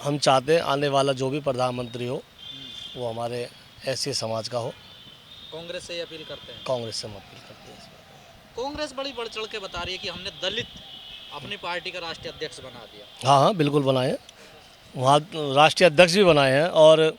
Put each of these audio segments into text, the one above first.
हम चाहते हैं आने वाला जो भी प्रधानमंत्री हो वो हमारे एससी समाज का हो। कांग्रेस से ही अपील करते हैं? कांग्रेस से हम अपील करते हैं। कांग्रेस बड़ी बढ़ चढ़ के बता रही है कि हमने दलित अपनी पार्टी का राष्ट्रीय अध्यक्ष बना दिया। हाँ हाँ बिल्कुल बनाए हैं, वहाँ राष्ट्रीय अध्यक्ष भी बनाए हैं और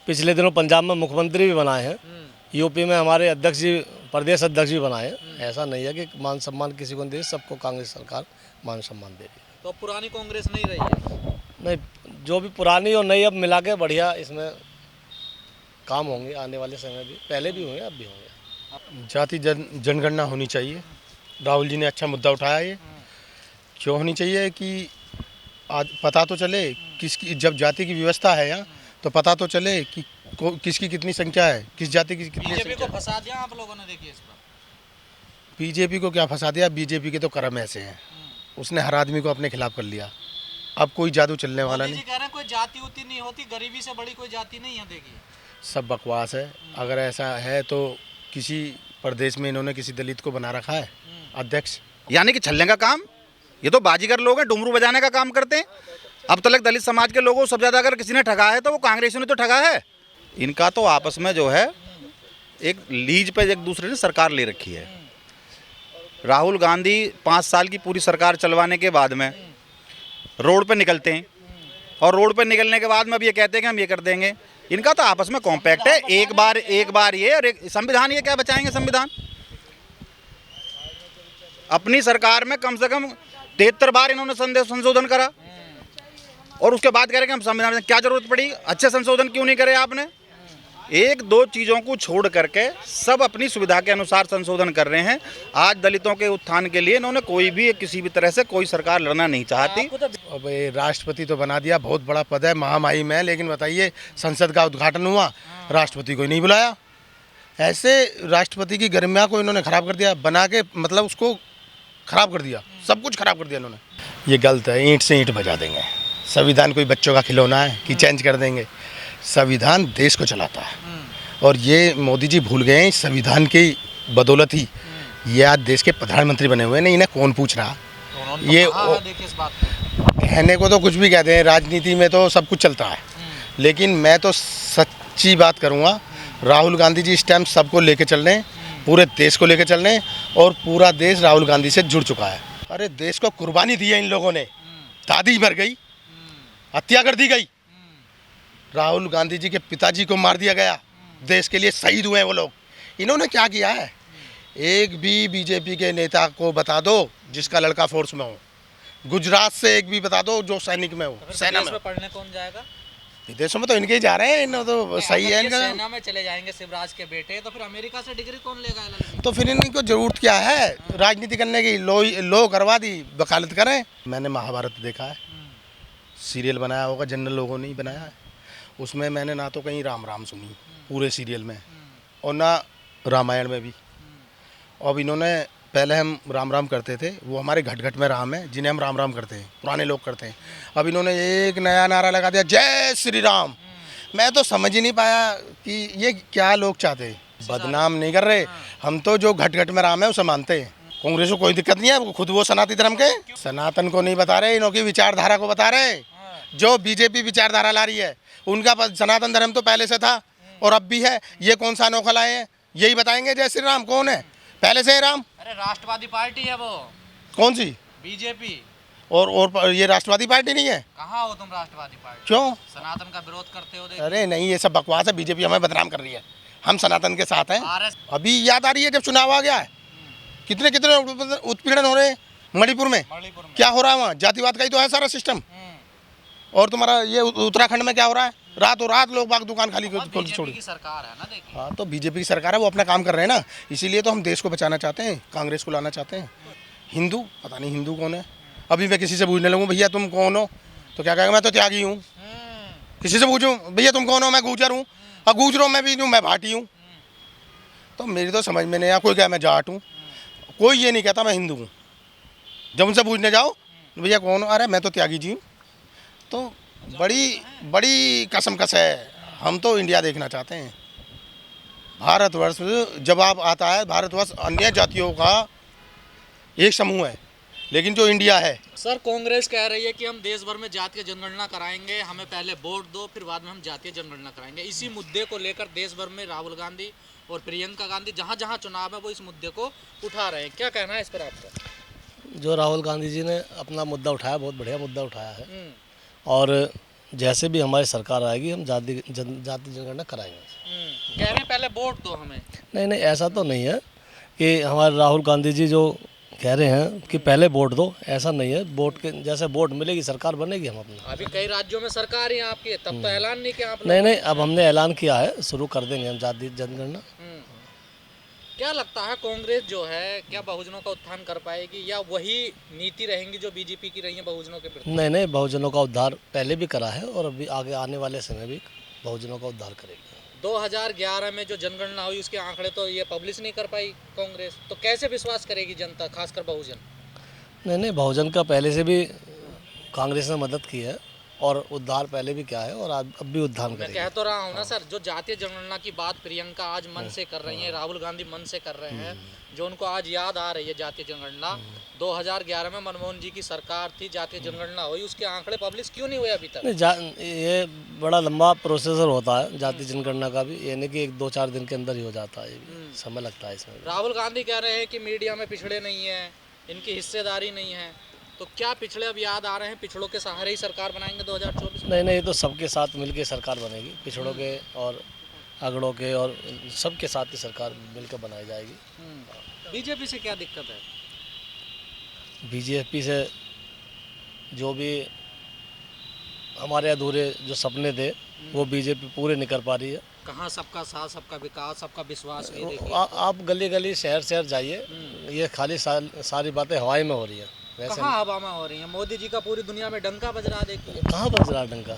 पिछले दिनों पंजाब में मुख्यमंत्री भी बनाए हैं। यूपी में हमारे अध्यक्ष जी प्रदेश अध्यक्ष भी बनाए हैं। ऐसा नहीं है कि मान सम्मान किसी को नहीं दे, सबको कांग्रेस सरकार मान सम्मान दे रही है। तो अब पुरानी कांग्रेस नहीं रही है? नहीं, जो भी पुरानी और नई अब मिला के बढ़िया इसमें काम होंगे आने वाले समय भी, पहले भी हुए अब भी होंगे। जाति जनगणना होनी चाहिए। राहुल जी ने अच्छा मुद्दा उठाया। ये क्यों होनी चाहिए कि आज पता तो चले किसकी, जब जाति की व्यवस्था है यहाँ तो पता तो चले कि किसकी कितनी संख्या है, किस जाति की कितनी बीजेपी संख्या को फंसा दिया आप लोगों ने, देखिए इस पर। बीजेपी को क्या फंसा दिया, बीजेपी के तो कर्म ऐसे हैं, उसने हर आदमी को अपने खिलाफ कर लिया। अब कोई जादू चलने वाला मोदी जी नहीं। कह रहे हैं कोई जाति उती नहीं होती, गरीबी से बड़ी कोई जाति नहीं है। देखिए सब बकवास है। अगर ऐसा है तो किसी प्रदेश में इन्होंने किसी दलित को बना रखा है अध्यक्ष? यानी कि छलने का काम, ये तो बाजीगर लोग हैं, डुमरू बजाने का काम करते हैं। अब तक दलित समाज के लोगों को सबसे ज़्यादा अगर किसी ने ठगा है तो वो कांग्रेसियों ने तो ठगा है। इनका तो आपस में जो है एक लीज पे एक दूसरे ने सरकार ले रखी है। राहुल गांधी 5 साल की पूरी सरकार चलवाने के बाद में रोड पे निकलते हैं और रोड पे निकलने के बाद में अब ये कहते हैं कि हम ये कर देंगे। इनका तो आपस में कॉम्पैक्ट है। एक बार ये और एक संविधान, ये क्या बचाएंगे संविधान? अपनी सरकार में कम से कम 73 बार इन्होंने संशोधन करा और उसके बाद कह रहे कि हम संविधान में क्या जरूरत पड़ी, अच्छे संशोधन क्यों नहीं करे आपने? एक दो चीज़ों को छोड़ करके सब अपनी सुविधा के अनुसार संशोधन कर रहे हैं। आज दलितों के उत्थान के लिए इन्होंने कोई भी किसी भी तरह से कोई सरकार लड़ना नहीं चाहती। अब ये राष्ट्रपति तो बना दिया, बहुत बड़ा पद है, महामहिम है, लेकिन बताइए संसद का उद्घाटन हुआ, राष्ट्रपति को नहीं बुलाया। ऐसे राष्ट्रपति की गरिमा को इन्होंने खराब कर दिया, बना के मतलब उसको खराब कर दिया, सब कुछ खराब कर दिया इन्होंने। ये गलत है, ईंट से ईंट बजा देंगे। संविधान कोई बच्चों का खिलौना है कि चेंज कर देंगे? संविधान देश को चलाता है और ये मोदी जी भूल गए हैं, संविधान की बदौलत ही ये आज देश के प्रधानमंत्री बने हुए हैं। नहीं, इन्हें कौन पूछ रहा? ये देखिए इस बात को कहने को तो कुछ भी कहते हैं, राजनीति में तो सब कुछ चलता है, लेकिन मैं तो सच्ची बात करूँगा, राहुल गांधी जी इस टाइम सबको लेके चल रहे हैं, पूरे देश को लेके चल रहे हैं और पूरा देश राहुल गांधी से जुड़ चुका है। अरे देश को कुर्बानी दी है इन लोगों ने, दादी मर गई, हत्या कर दी गई, राहुल गांधी जी के पिताजी को मार दिया गया, देश के लिए शहीद हुए हैं वो लोग। इन्होंने क्या किया है? एक भी बीजेपी के नेता को बता दो जिसका लड़का फोर्स में हो, गुजरात से एक भी बता दो जो सैनिक में हो, सेना में। पढ़ने कौन जाएगा? विदेशों में तो इनके ही जा रहे हैं, इन्होंने तो सही है इनका। सेना में चले जाएंगे शिवराज के बेटे, तो फिर अमेरिका से डिग्री कौन लेगा? तो फिर इनको जरूरत क्या है राजनीति करने की? लो करवा दी, वकालत करें। मैंने महाभारत देखा है, सीरियल बनाया होगा, जनरल लोगों ने ही बनाया है। उसमें मैंने ना तो कहीं राम राम सुनी पूरे सीरियल में और ना रामायण में भी। अब इन्होंने, पहले हम राम राम करते थे, वो हमारे घट घट में राम है जिन्हें हम राम राम करते हैं, पुराने लोग करते हैं। अब इन्होंने एक नया नारा लगा दिया, जय श्री राम। मैं तो समझ ही नहीं पाया कि ये क्या लोग चाहते हैं। बदनाम नहीं कर रहे, हम तो जो घट घट में राम है उसे मानते हैं। कांग्रेस को कोई दिक्कत नहीं है, खुद वो सनातन धर्म के, सनातन को नहीं बता रहे, इनकी विचारधारा को बता रहे। जो बीजेपी विचारधारा ला रही है उनका सनातन धर्म तो पहले से था और अब भी है। ये कौन सा अनोखा लाए हैं? यही बताएंगे जय श्री राम कौन है? पहले से है राम। अरे राष्ट्रवादी पार्टी है वो। कौन सी? बीजेपी। और ये राष्ट्रवादी पार्टी नहीं है? कहाँ हो तुम राष्ट्रवादी पार्टी? क्यों? सनातन का विरोध करते हो? अरे नहीं, ये सब बकवास है। बीजेपी हमें बदनाम कर रही है, हम सनातन के साथ हैं। अभी याद आ रही है जब चुनाव आ गया है, कितने कितने उत्पीड़न हो रहे हैं मणिपुर में। क्या हो रहा है वहाँ? जातिवाद का ही तो है सारा सिस्टम। और तुम्हारा ये उत्तराखंड में क्या हो रहा है? रातों रात लोग बाग दुकान खाली छोड़ की सरकार है ना, देखिए। हाँ, तो बीजेपी की सरकार है, वो अपना काम कर रहे हैं ना, इसीलिए तो हम देश को बचाना चाहते हैं, कांग्रेस को लाना चाहते हैं। हिंदू, पता नहीं हिंदू कौन है। अभी मैं किसी से पूछने लगूँ भैया तुम कौन हो, तो क्या कहेगा मैं तो त्यागी हूँ। किसी से पूछूँ भैया तुम कौन हो, मैं गुर्जर हूँ। और गुर्जरों में भी हूँ, मैं भाटी हूँ। तो मेरी तो समझ में नहीं आया, कोई क्या मैं जाट हूँ, कोई ये नहीं कहता मैं हिंदू हूँ। जब उनसे पूछने जाओ भैया कौन हो, अरे मैं तो त्यागी जी हूँ। तो बड़ी कसमकस है। हम तो इंडिया देखना चाहते हैं। भारतवर्ष जब आप आता है, भारतवर्ष अन्य जातियों का एक समूह है, लेकिन जो इंडिया है, सर कांग्रेस कह रही है कि हम देश भर में जातीय जनगणना कराएंगे, हमें पहले वोट दो फिर बाद में हम जातीय जनगणना कराएंगे। इसी मुद्दे को लेकर देश भर में राहुल गांधी और प्रियंका गांधी जहां जहां चुनाव है वो इस मुद्दे को उठा रहे हैं। क्या कहना है इस पर आपका? जो राहुल गांधी जी ने अपना मुद्दा उठाया, बहुत बढ़िया मुद्दा उठाया है। और जैसे भी हमारी सरकार आएगी हम जाति जनगणना कराएंगे। कह रहे हैं पहले वोट दो हमें। नहीं नहीं, ऐसा तो नहीं है कि हमारे राहुल गांधी जी जो कह रहे हैं कि पहले वोट दो, ऐसा नहीं है। वोट के जैसे वोट मिलेगी सरकार बनेगी हम अपना। अभी कई राज्यों में सरकार ही आपकी है, तब तो ऐलान नहीं किया आप लोगों नहीं नहीं, अब हमने ऐलान किया है, शुरू कर देंगे हम जाति जनगणना। ने। क्या लगता है कांग्रेस जो है क्या बहुजनों का उत्थान कर पाएगी या वही नीति रहेंगी जो बीजेपी की रही है बहुजनों के प्रति? नहीं नहीं, बहुजनों का उद्धार पहले भी करा है और अभी आगे आने वाले समय भी बहुजनों का उद्धार करेगी। 2011 में जो जनगणना हुई उसके आंकड़े तो ये पब्लिश नहीं कर पाई कांग्रेस, तो कैसे विश्वास करेगी जनता, खासकर बहुजन? नहीं नहीं, बहुजन का पहले से भी कांग्रेस ने मदद की है और उद्धार पहले भी क्या है और अब भी उद्धार मैं करेगी। कह तो रहा हूँ ना सर, जो जातीय जनगणना की बात प्रियंका आज मन से कर रही हैं, राहुल गांधी मन से कर रहे हैं, जो उनको आज याद आ रही है जातीय जनगणना। 2011 में मनमोहन जी की सरकार थी, जातीय जनगणना हुई, उसके आंकड़े पब्लिश क्यों नहीं हुए अभी तक? नहीं, ये बड़ा लंबा प्रोसेसर होता है जाति जनगणना का भी, ये नहीं कि 1-2-4 दिन के अंदर ही हो जाता है, ये भी समय लगता है इसमें। राहुल गांधी कह रहे हैं कि मीडिया में पिछड़े नहीं है, इनकी हिस्सेदारी नहीं है, तो क्या पिछड़े अब याद आ रहे हैं? पिछड़ों के सहारे ही सरकार बनाएंगे 2024 में? नहीं नहीं, ये तो सबके साथ मिलके सरकार बनेगी, पिछड़ों के और अगड़ों के और सबके साथ ही सरकार मिलकर बनाई जाएगी। बीजेपी से क्या दिक्कत है? बीजेपी से जो भी हमारे अधूरे जो सपने थे वो बीजेपी पूरे नहीं कर पा रही है। कहाँ सबका साथ, सबका विकास, सबका विश्वास नहीं देखिए। आप गली गली शहर शहर जाइए, ये खाली सारी बातें हवाई में हो रही है। वैसे कहाँ हवा में हो रही है? मोदी जी का पूरी दुनिया में डंका बज रहा, देखिए। कहाँ बज रहा डंका?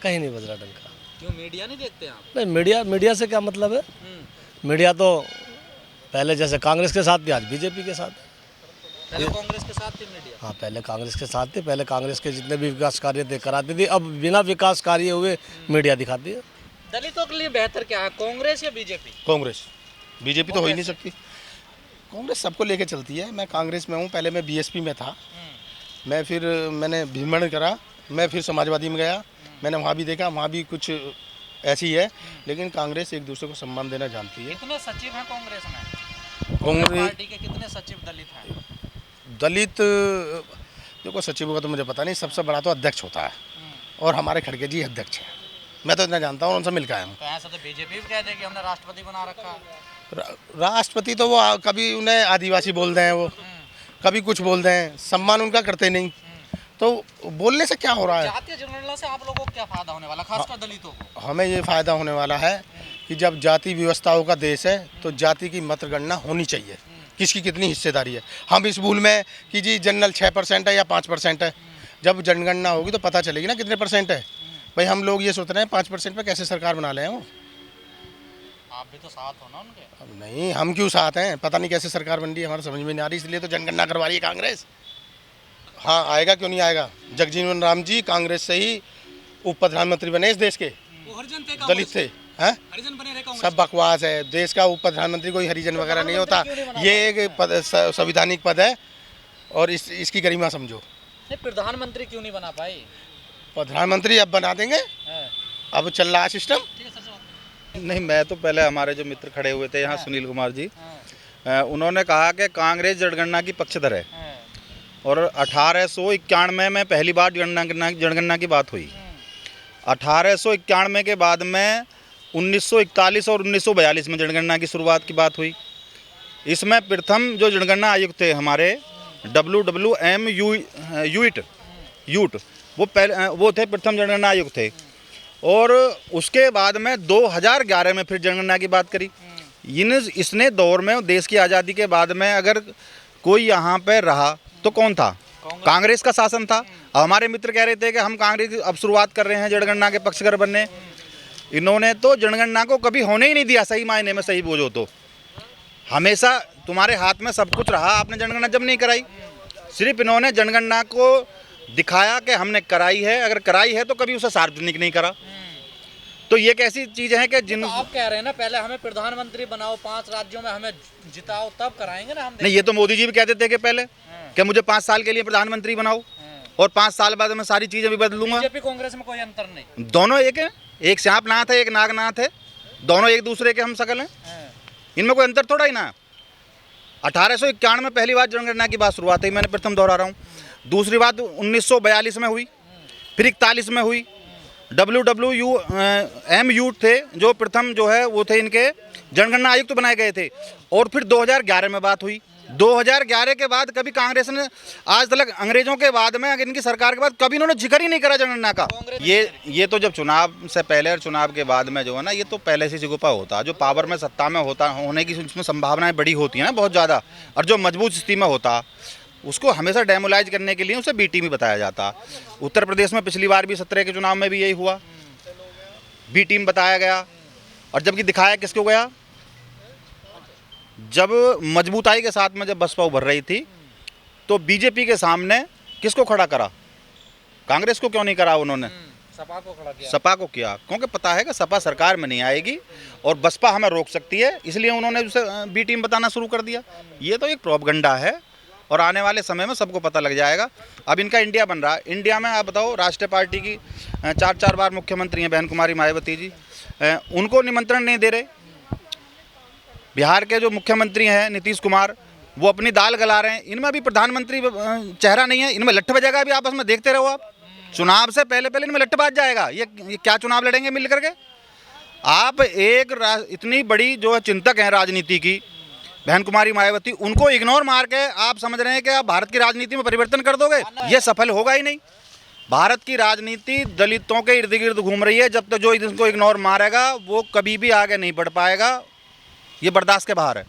कहीं नहीं बज रहा डंका। क्यों मीडिया नहीं देखते आप? नहीं, मीडिया से क्या मतलब है? मीडिया तो पहले जैसे कांग्रेस के साथ थी, आज बीजेपी के साथ है। पहले कांग्रेस के साथ थी मीडिया। हाँ, पहले कांग्रेस के साथ थे, पहले कांग्रेस के जितने भी विकास कार्य थे कराती थी, अब बिना विकास कार्य हुए मीडिया दिखाती है। दलितों के लिए बेहतर क्या है, कांग्रेस या बीजेपी? कांग्रेस। बीजेपी तो हो ही नहीं सकती। कांग्रेस सबको लेके चलती है। मैं कांग्रेस में हूँ, पहले मैं बीएसपी में था, मैंने भीमण करा, मैं फिर समाजवादी में गया, मैंने वहाँ भी देखा, वहाँ भी कुछ ऐसी है, लेकिन कांग्रेस एक दूसरे को सम्मान देना जानती है। कितने सचिव हैं कांग्रेस में? कांग्रेस पार्टी के कितने सचिव दलित हैं? दलित देखो, सचिव का तो मुझे पता नहीं, सबसे बड़ा तो अध्यक्ष होता है और हमारे खड़गे जी अध्यक्ष हैं। मैं तो इतना जानता हूँ, उनसे मिल के आया हूँ। तो ऐसा तो बीजेपी भी कह दे कि हमने राष्ट्रपति बना रखा है। राष्ट्रपति तो वो कभी उन्हें आदिवासी बोल दें, वो कभी कुछ बोल दें, सम्मान उनका करते नहीं, तो बोलने से क्या हो रहा है? जातीय जनगणना से आप लोगों को क्या फायदा होने वाला, खासकर दलितों को? हमें ये फायदा होने वाला है कि जब जाति व्यवस्थाओं का देश है तो जाति की मतगणना होनी चाहिए, किसकी कितनी हिस्सेदारी है। हम इस भूल में कि जी जनरल 6% है या 5% है, जब जनगणना होगी तो पता चलेगी ना कितने परसेंट है। भाई हम लोग ये सोच रहे हैं 5% पे कैसे सरकार बना लें वो। आप भी तो साथ हो ना उनके। अब नहीं, हम क्यों साथ हैं? पता नहीं कैसे सरकार बन रही है, हमारे समझ में नहीं आ रही, इसलिए तो जनगणना करवा रही है कांग्रेस। हाँ, आएगा क्यों नहीं आएगा? जगजीवन राम जी कांग्रेस से ही उप प्रधानमंत्री बने इस देश के, दलित थे हैं। सब बकवास है, देश का उप प्रधानमंत्री कोई हरिजन वगैरह नहीं होता, ये एक संवैधानिक पद है और इसकी गरिमा समझो। प्रधानमंत्री क्यों नहीं बना पाई? प्रधानमंत्री अब बना देंगे, अब चल रहा है सिस्टम। नहीं, मैं तो पहले हमारे जो मित्र खड़े हुए थे यहाँ, सुनील कुमार जी, उन्होंने कहा कि कांग्रेस जनगणना की पक्षधर है और 1891 में पहली बार जनगणना की बात हुई। 1891 के बाद में 1941 और 1942 में जनगणना की शुरुआत की बात हुई। इसमें प्रथम जो जनगणना आयुक्त थे हमारे WWM यूट, वो थे प्रथम जनगणना आयुक्त थे। और उसके बाद में 2011 में फिर जनगणना की बात करी। इसने दौर में देश की आज़ादी के बाद में अगर कोई यहाँ पे रहा तो कौन था? कांग्रेस का शासन था। हमारे मित्र कह रहे थे कि हम कांग्रेस अब शुरुआत कर रहे हैं जनगणना के पक्षकर बनने। इन्होंने तो जनगणना को कभी होने ही नहीं दिया, सही मायने में सही बोझो तो। हमेशा तुम्हारे हाथ में सब कुछ रहा, आपने जनगणना जब नहीं कराई। सिर्फ इन्होंने जनगणना को दिखाया कि हमने कराई है, अगर कराई है तो कभी उसे सार्वजनिक नहीं करा। तो ये कैसी चीज़ है कि तो आप कह रहे हैं ना पहले हमें प्रधानमंत्री बनाओ, 5 राज्यों में हमें जिताओ, तब कराएंगे ना हम। नहीं, ये तो मोदी जी भी कहते थे कि पहले क्या मुझे 5 साल के लिए प्रधानमंत्री बनाओ और 5 साल बाद मैं सारी चीज़ें भी बदल दूंगा? बीजेपी कांग्रेस में कोई अंतर नहीं। दोनों एक है, एक सांप नाथ है, एक नागनाथ है, दोनों एक दूसरे के हम शकल हैं, इनमें कोई अंतर थोड़ा ही ना। 1851 में पहली बार जनगणना की बात शुरुआत हुई, मैंने प्रथम दोहरा रहा हूँ। दूसरी बात 1942 में हुई, फिर 41 में हुई। WWMU थे जो प्रथम जो है वो थे इनके जनगणना आयुक्त बनाए गए थे, और फिर 2011 में बात हुई। 2011 के बाद कभी कांग्रेस ने आज तक अंग्रेजों के बाद में इनकी सरकार के बाद कभी इन्होंने जिक्र ही नहीं करा जनगणना का। ये तो जब चुनाव से पहले और चुनाव के बाद में जो है ना, ये तो पहले से जिगुपा होता है। जो पावर में सत्ता में होता होने की उसमें संभावनाएं बड़ी होती हैं ना, बहुत ज़्यादा, और जो मजबूत स्थिति में होता उसको हमेशा डेमोलाइज करने के लिए उसे बी टीम ही बताया जाता। उत्तर प्रदेश में पिछली बार भी 17 के चुनाव में भी यही हुआ, बी टीम बताया गया। और जबकि दिखाया किसको गया, जब मजबूताई के साथ में जब बसपा उभर रही थी तो बीजेपी के सामने किसको खड़ा करा? कांग्रेस को क्यों नहीं करा उन्होंने? सपा को खड़ा किया। सपा को किया, क्योंकि पता है कि सपा सरकार में नहीं आएगी और बसपा हमें रोक सकती है, इसलिए उन्होंने उसे बी टीम बताना शुरू कर दिया। ये तो एक प्रोपगंडा है और आने वाले समय में सबको पता लग जाएगा। अब इनका इंडिया बन रहा है, इंडिया में आप बताओ, राष्ट्रीय पार्टी की 4 बार मुख्यमंत्री हैं बहन कुमारी मायावती जी, उनको निमंत्रण नहीं दे रहे। बिहार के जो मुख्यमंत्री हैं नीतीश कुमार, वो अपनी दाल गला रहे हैं, इनमें अभी प्रधानमंत्री चेहरा नहीं है। इनमें लट्ठ बजेगा, अभी आपस में देखते रहो आप, चुनाव से पहले पहले इनमें लट्ठ बाज जाएगा। ये क्या चुनाव लड़ेंगे मिल करके? आप एक इतनी बड़ी जो चिंतक हैं राजनीति की बहन कुमारी मायावती, उनको इग्नोर मार के आप समझ रहे हैं कि आप भारत की राजनीति में परिवर्तन कर दोगे? ये सफल होगा ही नहीं। भारत की राजनीति दलितों के इर्द गिर्द घूम रही है, जब तक जो इनको इग्नोर मारेगा वो कभी भी आगे नहीं बढ़ पाएगा। ये बर्दाश्त के बाहर है।